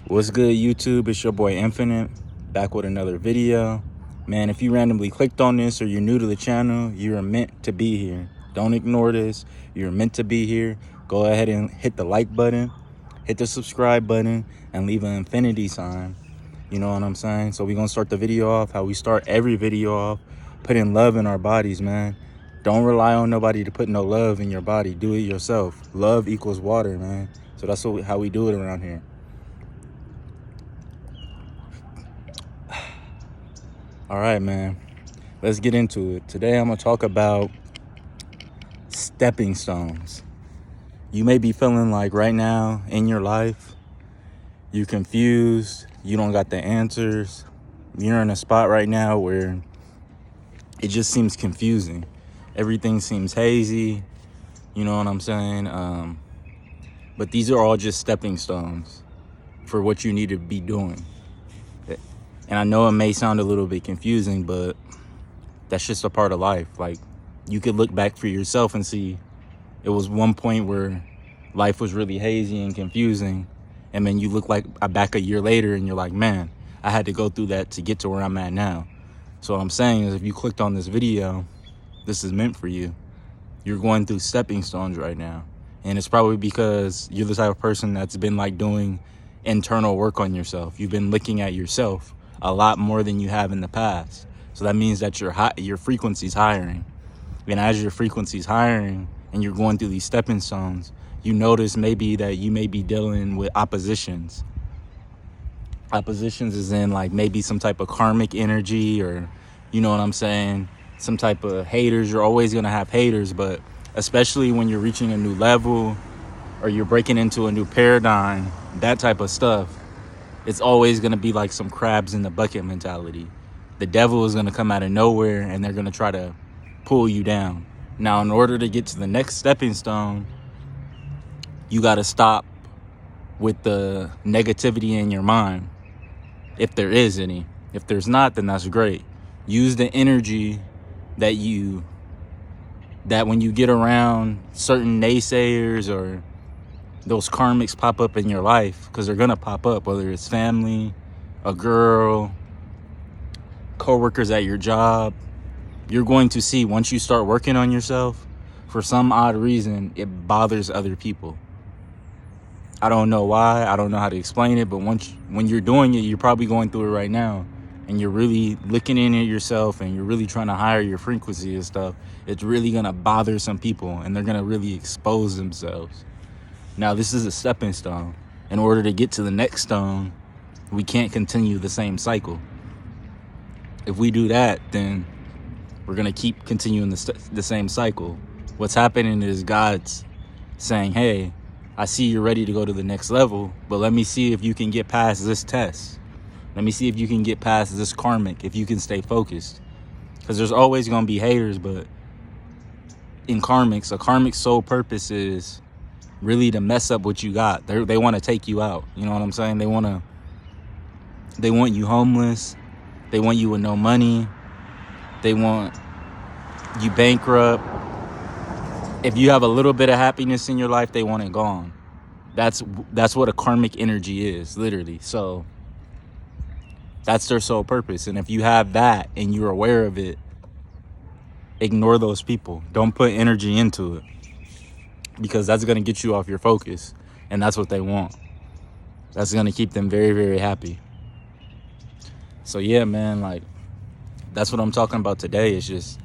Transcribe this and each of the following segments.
What's good, YouTube? It's your boy Infinite, back with another video. Man, if you randomly clicked on this or you're new to the channel, you're meant to be here. Don't ignore this. You're meant to be here. Go ahead and hit the like button, hit the subscribe button, and leave an infinity sign. You know what I'm saying? So we're going to start the video off how we start every video off, putting love in our bodies, man. Don't rely on nobody to put no love in your body. Do it yourself. Love equals water, man. So that's how we do it around here. All right, man, let's get into it. Today, I'm going to talk about stepping stones. You may be feeling like right now in your life, you're confused. You don't got the answers. You're in a spot right now where it just seems confusing. Everything seems hazy. You know what I'm saying? But these are all just stepping stones for what you need to be doing. And I know it may sound a little bit confusing, but that's just a part of life. Like, you could look back for yourself and see it was one point where life was really hazy and confusing. And then you look back a year later and you're like, man, I had to go through that to get to where I'm at now. So what I'm saying is, if you clicked on this video, this is meant for you. You're going through stepping stones right now. And it's probably because you're the type of person that's been like doing internal work on yourself. You've been looking at yourself a lot more than you have in the past. So that means that your frequency's hiring. And as your frequency's hiring and you're going through these stepping stones, you notice maybe that you may be dealing with oppositions. Oppositions is in like maybe some type of karmic energy, or you know what I'm saying, some type of haters. You're always going to have haters, but especially when you're reaching a new level or you're breaking into a new paradigm, that type of stuff, it's always going to be like some crabs in the bucket mentality. The devil is going to come out of nowhere and they're going to try to pull you down. Now, in order to get to the next stepping stone, you got to stop with the negativity in your mind, if there is any. If there's not, then that's great. Use the energy that when you get around certain naysayers or those karmics pop up in your life, because they're going to pop up, whether it's family, a girl, coworkers at your job. You're going to see, once you start working on yourself, for some odd reason, it bothers other people. I don't know why. I don't know how to explain it, but when you're doing it, you're probably going through it right now, and you're really looking in at yourself and you're really trying to higher your frequency and stuff. It's really going to bother some people, and they're going to really expose themselves. Now, this is a stepping stone. In order to get to the next stone, we can't continue the same cycle. If we do that, then we're going to keep continuing the same cycle. What's happening is God's saying, hey, I see you're ready to go to the next level, but let me see if you can get past this test. Let me see if you can get past this karmic, if you can stay focused. Because there's always going to be haters, but in karmics, a karmic sole purpose is really to mess up what you got. They want to take you out. You know what I'm saying? They want you homeless. They want you with no money. They want you bankrupt. If you have a little bit of happiness in your life, they want it gone. That's what a karmic energy is, literally. So that's their sole purpose. And if you have that and you're aware of it, ignore those people. Don't put energy into it, because that's going to get you off your focus, and that's what they want. That's going to keep them very, very happy. So yeah, man, like, that's what I'm talking about today. It's just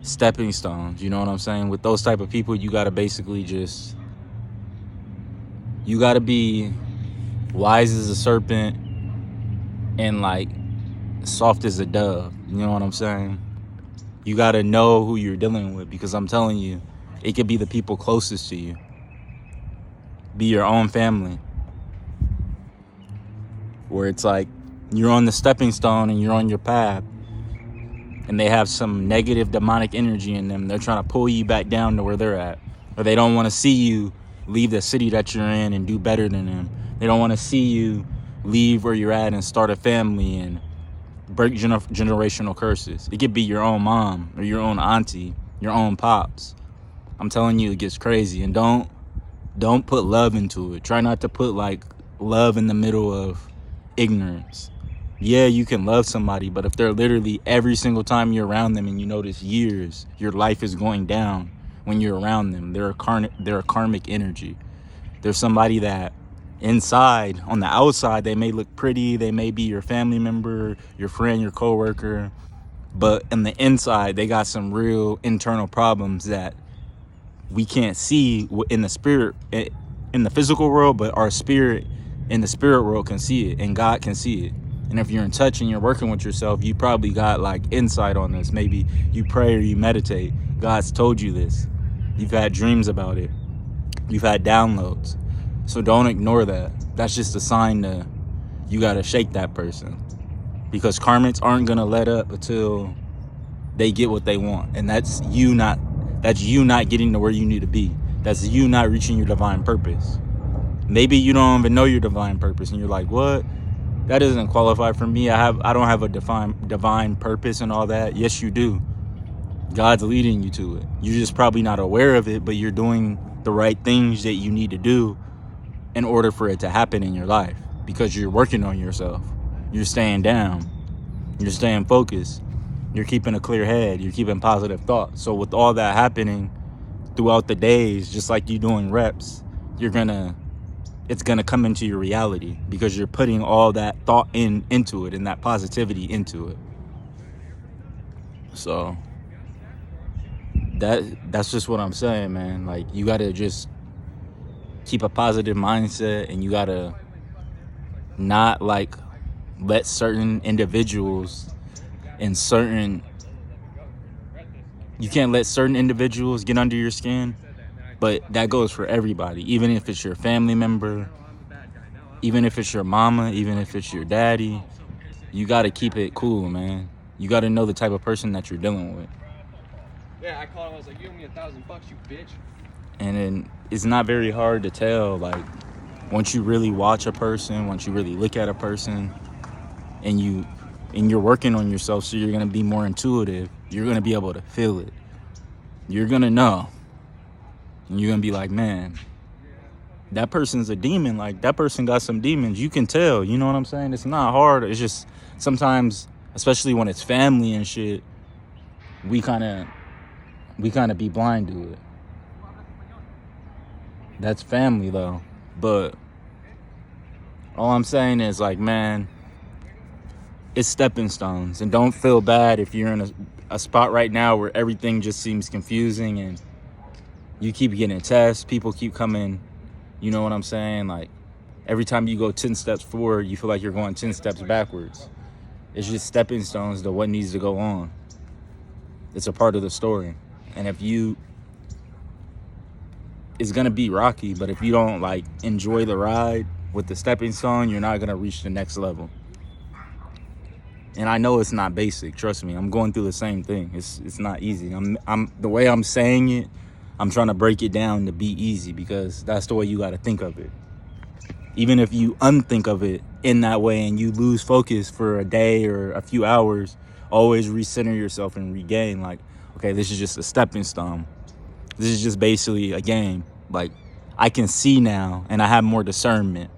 stepping stones. You know what I'm saying? With those type of people, you got to basically you got to be wise as a serpent and like soft as a dove. You know what I'm saying? You got to know who you're dealing with, because I'm telling you, it could be the people closest to you. Be your own family. Where it's like you're on the stepping stone and you're on your path, and they have some negative demonic energy in them. They're trying to pull you back down to where they're at. Or they don't want to see you leave the city that you're in and do better than them. They don't want to see you leave where you're at and start a family and break generational curses. It could be your own mom or your own auntie, your own pops. I'm telling you, it gets crazy. And don't put love into it. Try not to put like love in the middle of ignorance. Yeah, you can love somebody, but if they're literally every single time you're around them and you notice years, your life is going down when you're around them. They're a karmic energy. They're somebody that inside, on the outside, they may look pretty. They may be your family member, your friend, your coworker. But in the inside, they got some real internal problems that we can't see in the spirit, in the physical world, but our spirit in the spirit world can see it, and God can see it. And if you're in touch and you're working with yourself, you probably got like insight on this. Maybe you pray or you meditate. God's told you this. You've had dreams about it. You've had downloads. So don't ignore that. That's just a sign that you got to shake that person. Because karmics aren't going to let up until they get what they want. And that's you not getting to where you need to be. That's you not reaching your divine purpose. Maybe you don't even know your divine purpose and you're like, what? That doesn't qualify for me. I don't have a divine purpose and all that. Yes, you do. God's leading you to it. You're just probably not aware of it, but you're doing the right things that you need to do in order for it to happen in your life, because you're working on yourself. You're staying down. You're staying focused. You're keeping a clear head. You're keeping positive thoughts. So with all that happening throughout the days, just like you doing reps, it's gonna come into your reality because you're putting all that thought into it and that positivity into it. So that's just what I'm saying, man. Like, you gotta just keep a positive mindset, and you gotta not like let certain individuals and you can't let certain individuals get under your skin. But that goes for everybody, even if it's your family member, even if it's your mama, even if it's your daddy. You got to keep it cool, man. You got to know the type of person that you're dealing with. Yeah, I called him. I was like, "You owe me $1,000, you bitch." And then it's not very hard to tell, like, once you really watch a person, once you really look at a person, and you're working on yourself, so you're going to be more intuitive. You're going to be able to feel it. You're going to know. And you're going to be like, man, that person's a demon. Like, that person got some demons. You can tell. You know what I'm saying? It's not hard. It's just sometimes, especially when it's family and shit, we kind of be blind to it. That's family, though. But all I'm saying is, like, man, it's stepping stones. And don't feel bad if you're in a spot right now where everything just seems confusing and you keep getting tests, people keep coming, you know what I'm saying? Like, every time you go 10 steps forward, you feel like you're going 10 steps backwards. It's just stepping stones to what needs to go on. It's a part of the story. And it's going to be rocky, but if you don't, like, enjoy the ride with the stepping stone, you're not going to reach the next level. And I know it's not basic. Trust me, I'm going through the same thing. It's not easy. I'm the way I'm saying it, I'm trying to break it down to be easy, because that's the way you got to think of it. Even if you unthink of it in that way and you lose focus for a day or a few hours, always recenter yourself and regain, like, okay, this is just a stepping stone. This is just basically a game. Like, I can see now and I have more discernment.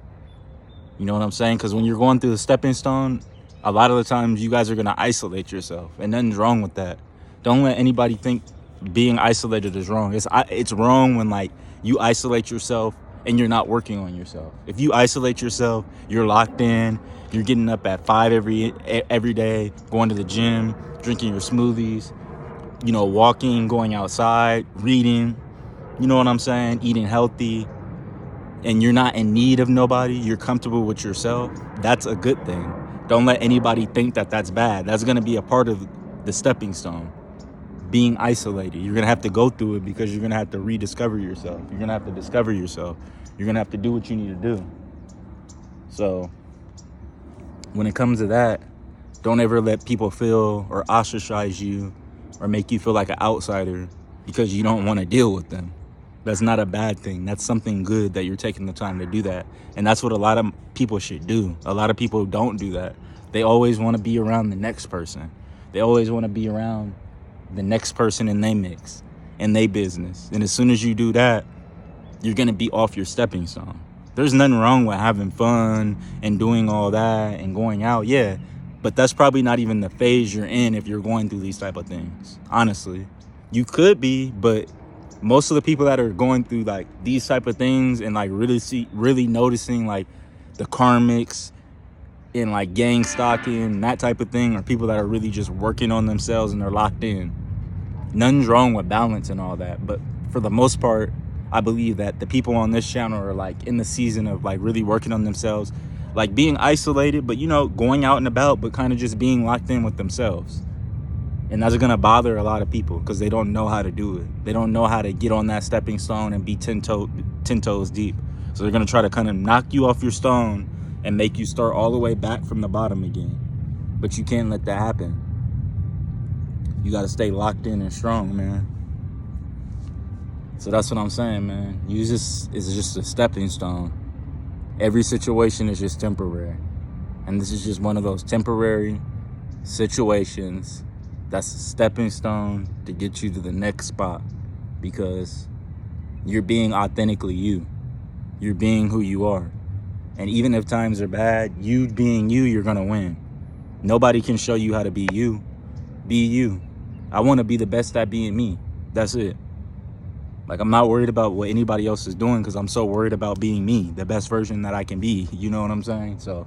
You know what I'm saying? Because when you're going through the stepping stone, a lot of the times you guys are going to isolate yourself, and nothing's wrong with that. Don't let anybody think being isolated is wrong. It's wrong when, like, you isolate yourself and you're not working on yourself. If you isolate yourself, you're locked in, you're getting up at 5 every day, going to the gym, drinking your smoothies, you know, walking, going outside, reading, you know what I'm saying, eating healthy, and you're not in need of nobody, you're comfortable with yourself, that's a good thing. Don't let anybody think that that's bad. That's going to be a part of the stepping stone. Being isolated. You're going to have to go through it, because you're going to have to rediscover yourself. You're going to have to discover yourself. You're going to have to do what you need to do. So when it comes to that, don't ever let people feel or ostracize you or make you feel like an outsider because you don't want to deal with them. That's not a bad thing. That's something good that you're taking the time to do that. And that's what a lot of people should do. A lot of people don't do that. They always want to be around the next person. They always want to be around the next person in their mix, in their business. And as soon as you do that, you're going to be off your stepping stone. There's nothing wrong with having fun and doing all that and going out, yeah. But that's probably not even the phase you're in if you're going through these type of things. Honestly, you could be, but most of the people that are going through like these type of things and like really noticing like the karmics and like gang stalking and that type of thing are people that are really just working on themselves and they're locked in. Nothing's wrong with balance and all that, but for the most part, I believe that the people on this channel are like in the season of like really working on themselves, like being isolated, but you know, going out and about, but kind of just being locked in with themselves. And that's gonna bother a lot of people because they don't know how to do it. They don't know how to get on that stepping stone and be 10 toes deep. So they're gonna try to kind of knock you off your stone and make you start all the way back from the bottom again. But you can't let that happen. You gotta stay locked in and strong, man. So that's what I'm saying, man. It's just a stepping stone. Every situation is just temporary. And this is just one of those temporary situations that's a stepping stone to get you to the next spot, because you're being authentically you. You're being who you are. And even if times are bad, you being you, you're gonna win. Nobody can show you how to be you. Be you. I want to be the best at being me. That's it. Like, I'm not worried about what anybody else is doing because I'm so worried about being me, the best version that I can be. You know what I'm saying? So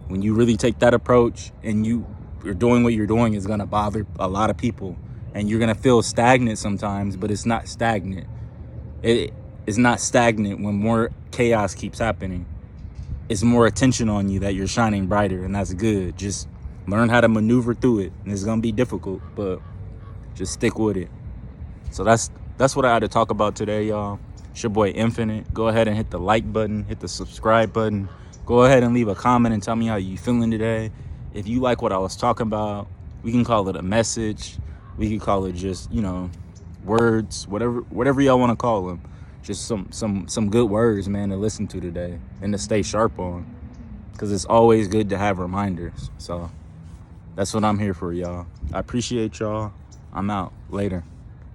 when you really take that approach and you're doing what you're doing, is going to bother a lot of people. And you're going to feel stagnant sometimes, but it's not stagnant. It is not stagnant when more chaos keeps happening. It's more attention on you that you're shining brighter, and that's good. Just learn how to maneuver through it. And it's going to be difficult, but just stick with it. So that's what I had to talk about today, y'all. It's your boy Infinite. Go ahead and hit the like button, hit the subscribe button. Go ahead and leave a comment and tell me how you feeling today. If you like what I was talking about, we can call it a message. We can call it just, you know, words, whatever y'all want to call them. Just some good words, man, to listen to today and to stay sharp on, because it's always good to have reminders. So that's what I'm here for, y'all. I appreciate y'all. I'm out. Later.